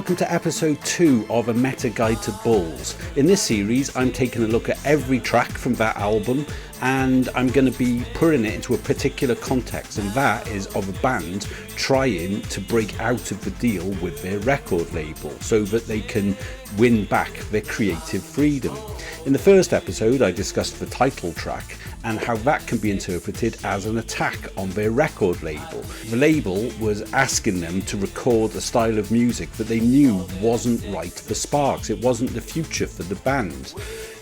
welcome to episode 2 of A Meta Guide to Bulls. In this series I'm taking a look at every track from that album and I'm going to be putting it into a particular context, and that is of a band trying to break out of the deal with their record label so that they can win back their creative freedom. In the first episode I discussed the title track and how that can be interpreted as an attack on their record label. The label was asking them to record a style of music that they knew wasn't right for Sparks. It wasn't the future for the band.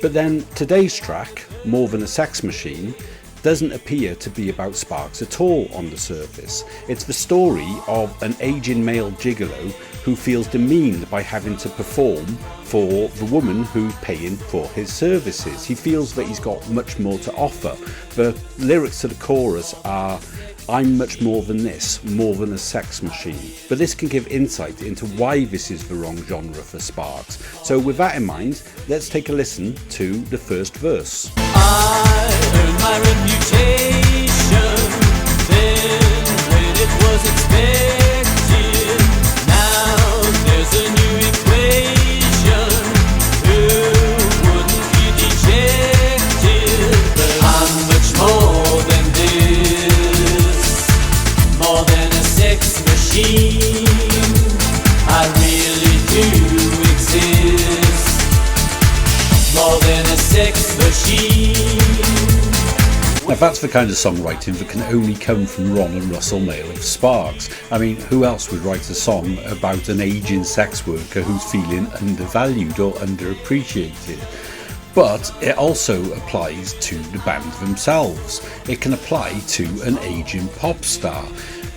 But then today's track, More Than a Sex Machine, doesn't appear to be about Sparks at all on the surface. It's the story of an aging male gigolo who feels demeaned by having to perform for the woman who's paying for his services. He feels that he's got much more to offer. The lyrics to the chorus are, "I'm much more than this, more than a sex machine." But this can give insight into why this is the wrong genre for Sparks. So with that in mind, let's take a listen to the first verse. I earned my reputation then when it was expected. Now there's a new equation. Who wouldn't be dejected? But I'm much more than this, more than a sex machine. I really do exist, more than a sex machine. Now that's the kind of songwriting that can only come from Ron and Russell Mael of Sparks. I mean, who else would write a song about an aging sex worker who's feeling undervalued or underappreciated? But it also applies to the band themselves. It can apply to an aging pop star.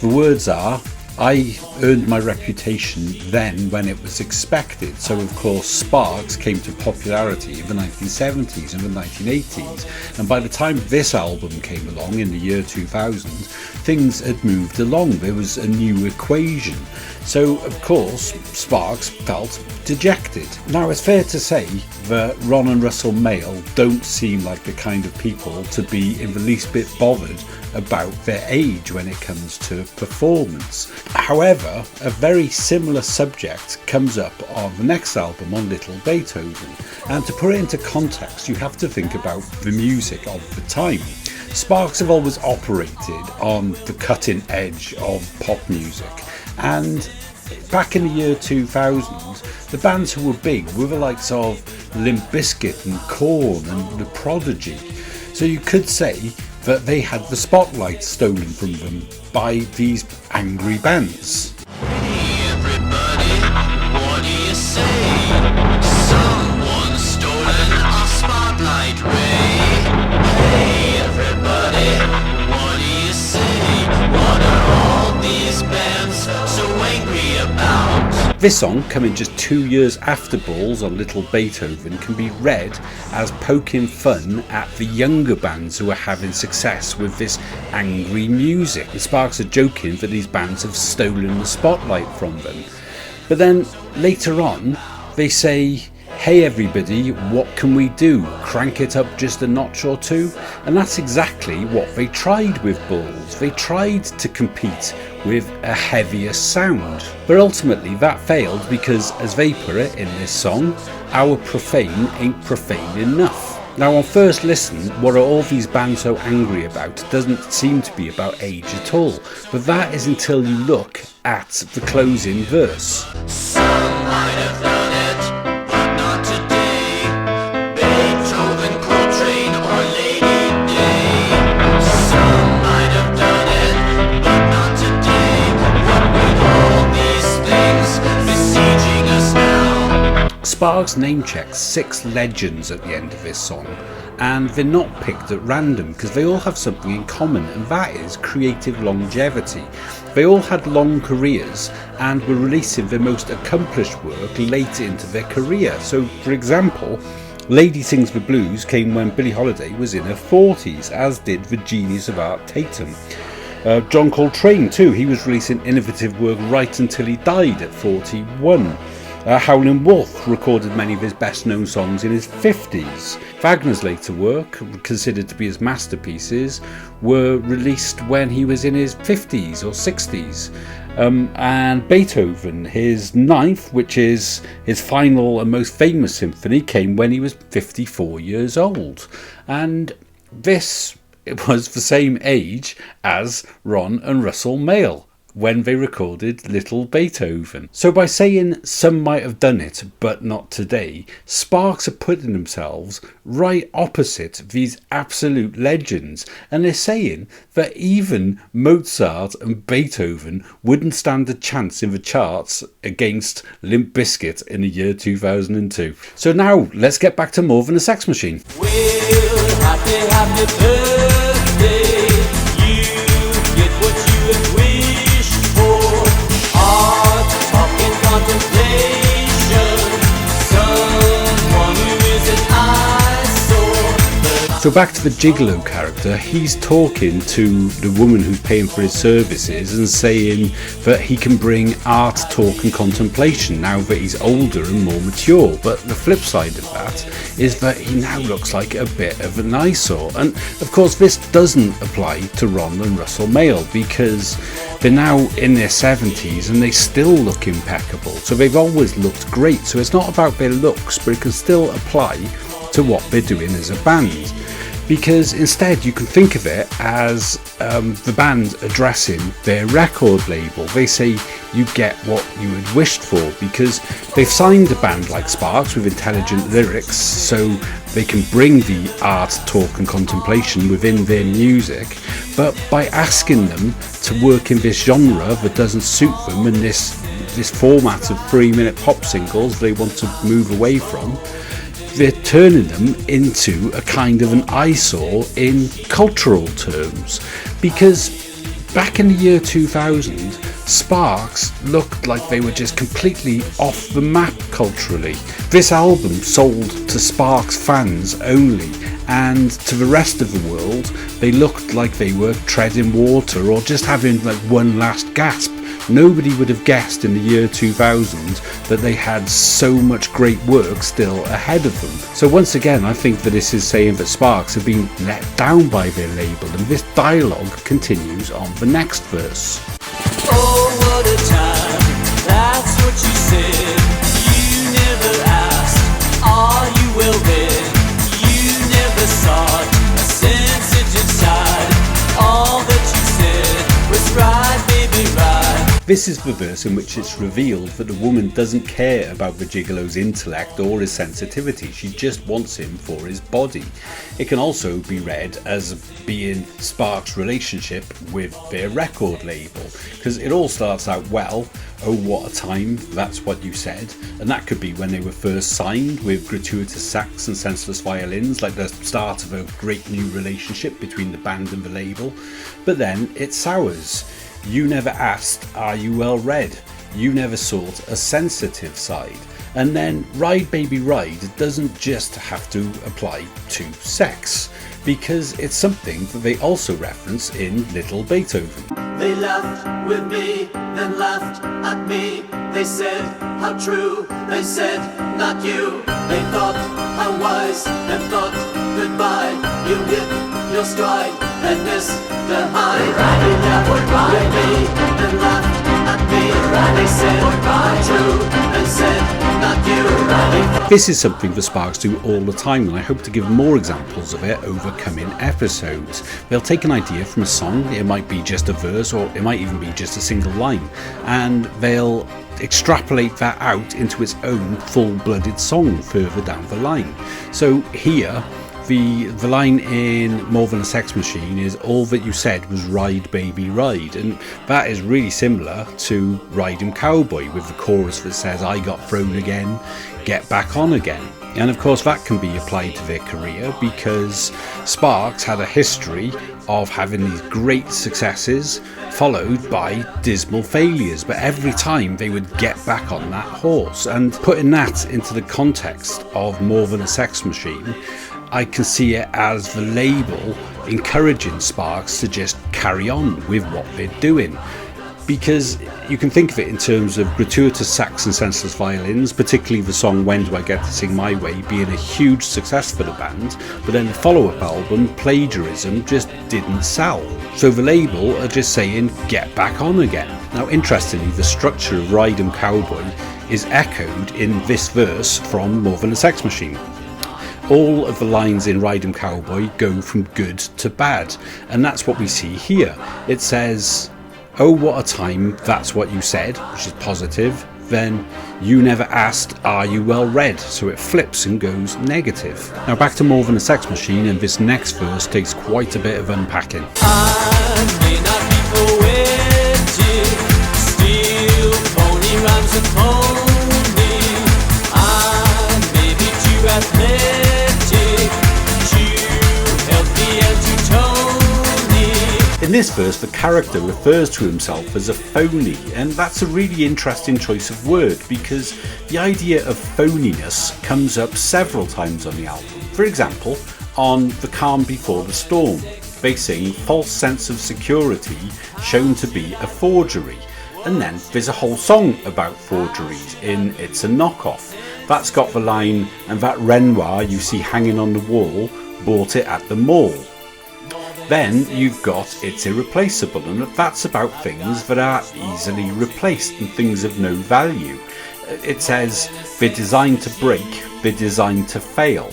The words are, "I earned my reputation then when it was expected." So of course Sparks came to popularity in the 1970s and the 1980s, and by the time this album came along in the year 2000, things had moved along. There was a new equation. So of course Sparks felt dejected. Now it's fair to say that Ron and Russell Mael don't seem like the kind of people to be in the least bit bothered about their age when it comes to performance. However, a very similar subject comes up on the next album, on Lil Beethoven, and to put it into context you have to think about the music of the time. Sparks have always operated on the cutting edge of pop music, and back in the year 2000 the bands who were big were the likes of Limp Bizkit and Korn and The Prodigy. So you could say that they had the spotlight stolen from them by these angry bands. Hey everybody, what do you say? Someone's stolen our spotlight ray. Hey everybody, what do you say? What are all these bands so angry about? This song, coming just 2 years after Bulls on Lil Beethoven, can be read as poking fun at the younger bands who are having success with this angry music. The Sparks are joking that these bands have stolen the spotlight from them. But then later on they say, "Hey everybody, what can we do? Crank it up just a notch or two?" And that's exactly what they tried with Bulls. They tried to compete with a heavier sound. But ultimately that failed because, as they put it in this song, "Our profane ain't profane enough." Now on first listen, what are all these bands so angry about doesn't seem to be about age at all. But that is until you look at the closing verse. Some might have done it, but not today. Beethoven, Coltrane, or Lady Day. Some might have done it, but not today. What with all these things besieging us now? Sparks name checks 6 legends at the end of this song, and they're not picked at random because they all have something in common, and that is creative longevity. They all had long careers and were releasing their most accomplished work late into their career. So for example, Lady Sings the Blues came when Billie Holiday was in her 40s, as did The Genius of Art Tatum. John Coltrane too, he was releasing innovative work right until he died at 41. Howlin' Wolf recorded many of his best known songs in his 50s. Wagner's later work, considered to be his masterpieces, were released when he was in his 50s or 60s. And Beethoven, his ninth, which is his final and most famous symphony, came when he was 54 years old. And this was the same age as Ron and Russell Mael when they recorded Little Beethoven. So by saying some might have done it but not today, Sparks are putting themselves right opposite these absolute legends, and they're saying that even Mozart and Beethoven wouldn't stand a chance in the charts against Limp Bizkit in the year 2002. So now let's get back to More Than a Sex Machine. Well, happy birthday. You get what you have wished for. Art, talking, contemplation. Someone who is an eyesore. So back to the Gigolo character, he's talking to the woman who's paying for his services and saying that he can bring art, talk and contemplation now that he's older and more mature. But the flip side of that is that he now looks like a bit of an eyesore. And of course this doesn't apply to Ron and Russell Mael because they're now in their 70s and they still look impeccable. So they've always looked great. So it's not about their looks, but it can still apply to what they're doing as a band. Because instead you can think of it as the band addressing their record label. They say you get what you had wished for because they've signed a band like Sparks with intelligent lyrics so they can bring the art, talk and contemplation within their music, but by asking them to work in this genre that doesn't suit them and this format of 3-minute pop singles they want to move away from, they're turning them into a kind of an eyesore in cultural terms. Because back in the year 2000, Sparks looked like they were just completely off the map culturally. This album sold to Sparks fans only, and to the rest of the world they looked like they were treading water or just having like one last gasp. Nobody would have guessed in the year 2000 that they had so much great work still ahead of them. So once again, I think that this is saying that Sparks have been let down by their label, and this dialogue continues on the next verse. Oh, what a time, that's what you said. You never asked, are you well read? You never sought a sentence inside. All that you said was right, baby, right. This is the verse in which it's revealed that the woman doesn't care about the gigolo's intellect or his sensitivity, she just wants him for his body. It can also be read as being Sparks' relationship with their record label, because it all starts out well, oh what a time, that's what you said, and that could be when they were first signed with gratuitous sax and senseless violins, like the start of a great new relationship between the band and the label, but then it sours. You never asked, are you well read? You never sought a sensitive side. And then Ride Baby Ride doesn't just have to apply to sex, because it's something that they also reference in Little Beethoven. They laughed with me, then laughed at me. They said, how true, they said, not you. They thought, how wise, and thought, goodbye. You hit your stride, and missed the high. They laughed with me, then laughed at me. They said, how true, and said, not you. This is something the Sparks do all the time, and I hope to give more examples of it over coming episodes. They'll take an idea from a song, it might be just a verse or it might even be just a single line, and they'll extrapolate that out into its own full-blooded song further down the line. So here, the line in More Than a Sex Machine is, all that you said was ride baby ride, and that is really similar to Riding Cowboy with the chorus that says I got thrown again, get back on again. And of course that can be applied to their career, because Sparks had a history of having these great successes followed by dismal failures, but every time they would get back on that horse. And putting that into the context of More Than a Sex Machine, I can see it as the label encouraging Sparks to just carry on with what they're doing. because you can think of it in terms of gratuitous sax and senseless violins, particularly the song When Do I Get to Sing My Way being a huge success for the band, but then the follow-up album, Plagiarism, just didn't sell. So the label are just saying, get back on again. Now interestingly, the structure of Ride 'em Cowboy is echoed in this verse from More Than a Sex Machine. All of the lines in Ride 'em Cowboy go from good to bad, and that's what we see here. It says, oh what a time, that's what you said, which is positive. Then, you never asked, are you well read? So it flips and goes negative. Now back to More Than a Sex Machine, and this next verse takes quite a bit of unpacking. I may not be poetic, still phony rhymes with phony. I may be too athletic, too healthy and too tony. In this verse, the character refers to himself as a phony, and that's a really interesting choice of word because the idea of phoniness comes up several times on the album. For example, on The Calm Before the Storm, they sing false sense of security shown to be a forgery, and then there's a whole song about forgeries in It's a Knockoff. That's got the line, and that Renoir you see hanging on the wall bought it at the mall. Then you've got It's Irreplaceable, and that's about things that are easily replaced and things of no value. It says they're designed to break, they're designed to fail.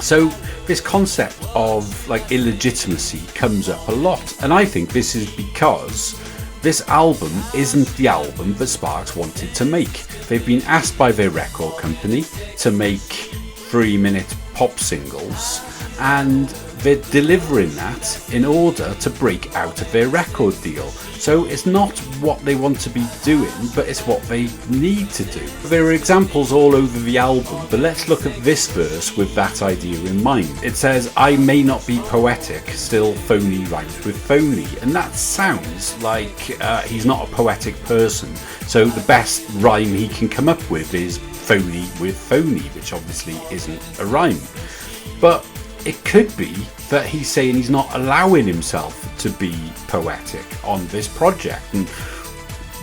So this concept of like illegitimacy comes up a lot, and I think this is because this album isn't the album that Sparks wanted to make. They've been asked by their record company to make 3-minute pop singles, and they're delivering that in order to break out of their record deal. So it's not what they want to be doing, but it's what they need to do. There are examples all over the album, but let's look at this verse with that idea in mind. It says, I may not be poetic, still phony rhymes with phony. And that sounds like he's not a poetic person. So the best rhyme he can come up with is phony with phony, which obviously isn't a rhyme. But it could be that he's saying he's not allowing himself to be poetic on this project. And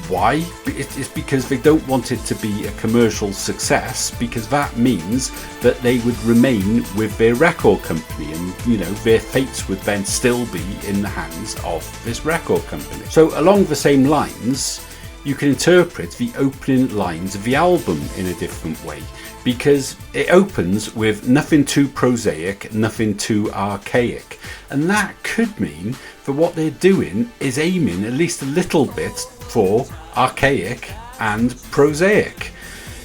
why? It's because they don't want it to be a commercial success, because that means that they would remain with their record company, and you know, their fates would then still be in the hands of this record company. So along the same lines, you can interpret the opening lines of the album in a different way, because it opens with nothing too prosaic, nothing too archaic, and that could mean that what they're doing is aiming at least a little bit for archaic and prosaic.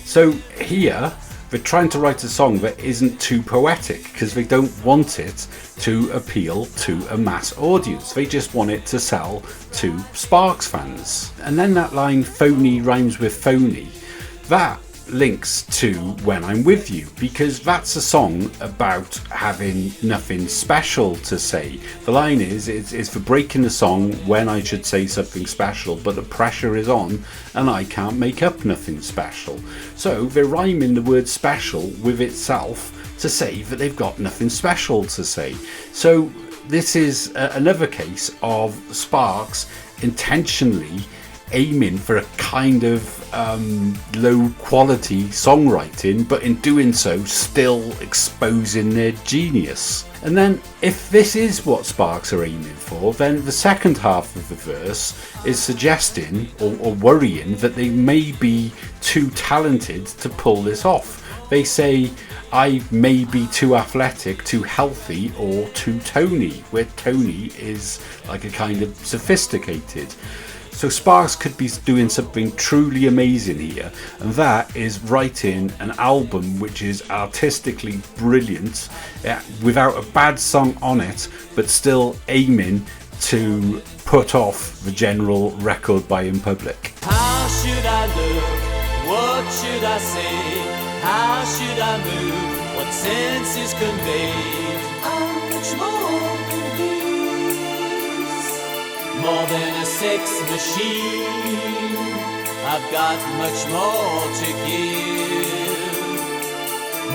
So here they're trying to write a song that isn't too poetic because they don't want it to appeal to a mass audience. They just want it to sell to Sparks fans. And then that line, phony rhymes with phony, that links to When I'm With You, because that's a song about having nothing special to say. The line is, it's for breaking the song when I should say something special, but the pressure is on and I can't make up nothing special. So they're rhyming the word special with itself to say that they've got nothing special to say. So this is another case of Sparks intentionally aiming for a kind of low quality songwriting, but in doing so still exposing their genius. And then if this is what Sparks are aiming for, then the second half of the verse is suggesting or worrying that they may be too talented to pull this off. They say, I may be too athletic, too healthy, or too tony, where tony is like a kind of sophisticated. So Sparks could be doing something truly amazing here, and that is writing an album which is artistically brilliant, without a bad song on it, but still aiming to put off the general record buying public. How should I look? What should I say? How should I move? What sense is conveyed? I'm much more than these. More than a sex machine. I've got much more to give.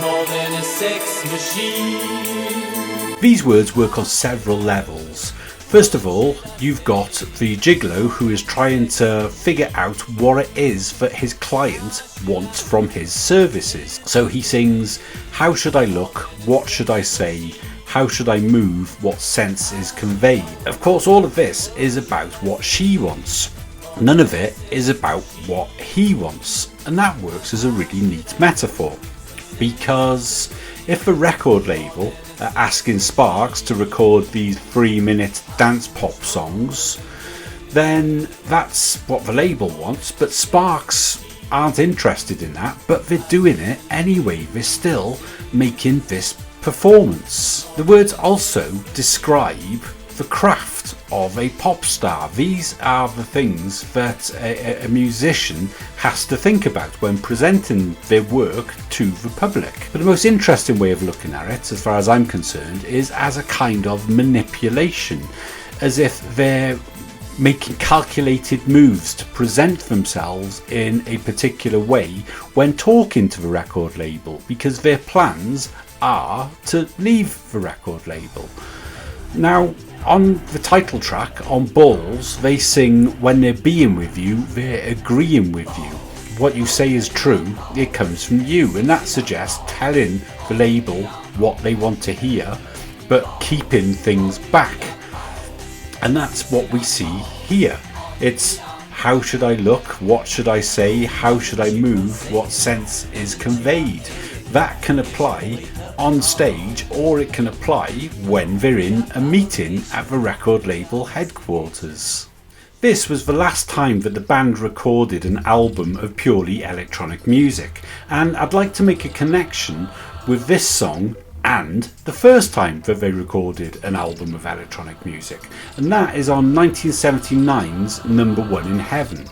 More than a sex machine. These words work on several levels. First of all, you've got the gigolo who is trying to figure out what it is that his client wants from his services. So he sings, how should I look, what should I say, how should I move, what sense is conveyed. Of course, all of this is about what she wants. None of it is about what he wants. And that works as a really neat metaphor. Because if a record label are asking Sparks to record these 3-minute dance pop songs, then that's what the label wants, but Sparks aren't interested in that, but they're doing it anyway. They're still making this performance. The words also describe the craft of a pop star. These are the things that a musician has to think about when presenting their work to the public. But the most interesting way of looking at it, as far as I'm concerned, is as a kind of manipulation, as if they're making calculated moves to present themselves in a particular way when talking to the record label, because their plans are to leave the record label. Now, on the title track, on Balls, they sing, when they're being with you, they're agreeing with you. What you say is true, it comes from you. And that suggests telling the label what they want to hear, but keeping things back. And that's what we see here. It's how should I look, what should I say, how should I move, what sense is conveyed. That can apply on stage, or it can apply when they're in a meeting at the record label headquarters. This was the last time that the band recorded an album of purely electronic music, and I'd like to make a connection with this song and the first time that they recorded an album of electronic music, and that is on 1979's No.1 In Heaven.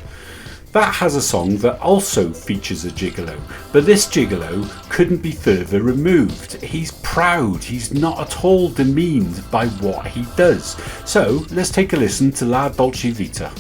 That has a song that also features a gigolo, but this gigolo couldn't be further removed. He's proud, he's not at all demeaned by what he does. So let's take a listen to La Dolce Vita.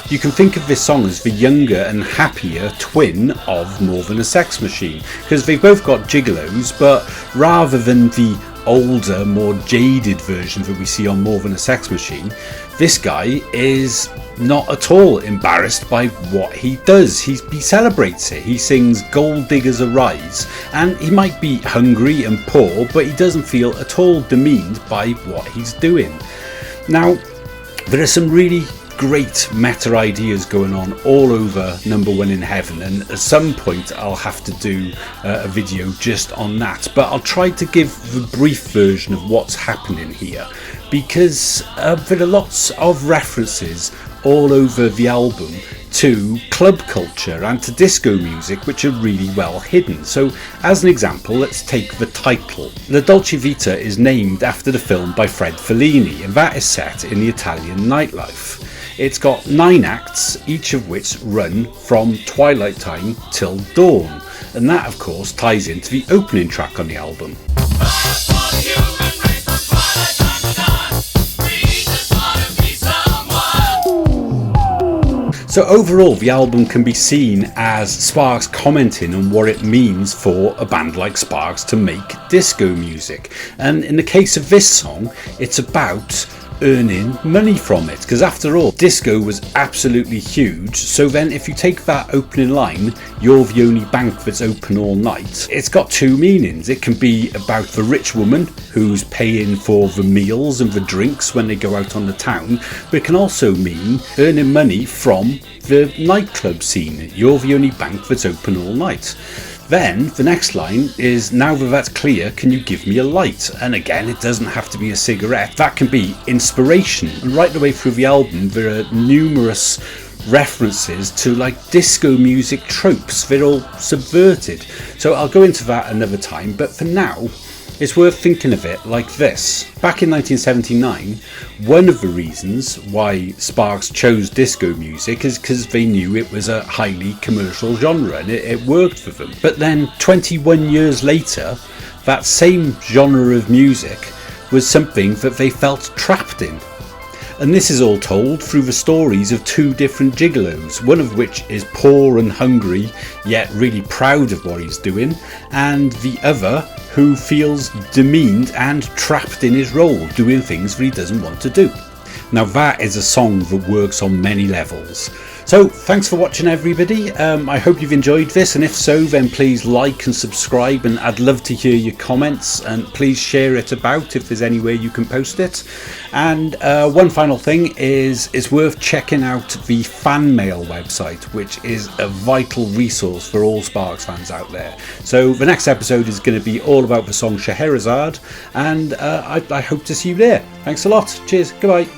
You can think of this song as the younger and happier twin of More Than a Sex Machine, because they've both got gigolos, but rather than the older, more jaded version that we see on More Than a Sex Machine, this guy is not at all embarrassed by what he does. He celebrates it. He sings Gold Diggers Arise, and he might be hungry and poor, but he doesn't feel at all demeaned by what he's doing. Now, there are some really great meta ideas going on all over No.1 In Heaven, and at some point I'll have to do a video just on that, but I'll try to give the brief version of what's happening here, because there are lots of references all over the album to club culture and to disco music, which are really well hidden. So as an example, let's take the title. La Dolce Vita is named after the film by Fred Fellini, and that is set in the Italian nightlife. It's got 9 acts, each of which run from twilight time till dawn, and that of course ties into the opening track on the album. So overall, the album can be seen as Sparks commenting on what it means for a band like Sparks to make disco music. And in the case of this song, it's about earning money from it, because after all, disco was absolutely huge. So then if you take that opening line, you're the only bank that's open all night, it's got two meanings. It can be about the rich woman who's paying for the meals and the drinks when they go out on the town, but it can also mean earning money from the nightclub scene. You're the only bank that's open all night. Then the next line is, now that that's clear, can you give me a light? And again, it doesn't have to be a cigarette. That can be inspiration. And right the way through the album, there are numerous references to like disco music tropes. They're all subverted. So I'll go into that another time, but for now, it's worth thinking of it like this. Back in 1979, one of the reasons why Sparks chose disco music is because they knew it was a highly commercial genre and it worked for them. But then 21 years later, that same genre of music was something that they felt trapped in. And this is all told through the stories of two different gigolos, one of which is poor and hungry, yet really proud of what he's doing, and the other who feels demeaned and trapped in his role, doing things that he doesn't want to do. Now that is a song that works on many levels. So thanks for watching, everybody. I hope you've enjoyed this, and if so, then please like and subscribe, and I'd love to hear your comments, and please share it about if there's any way you can post it. And one final thing is it's worth checking out the fan mail website, which is a vital resource for all Sparks fans out there. So the next episode is going to be all about the song Scheherazade, and I hope to see you there. Thanks a lot. Cheers. Goodbye.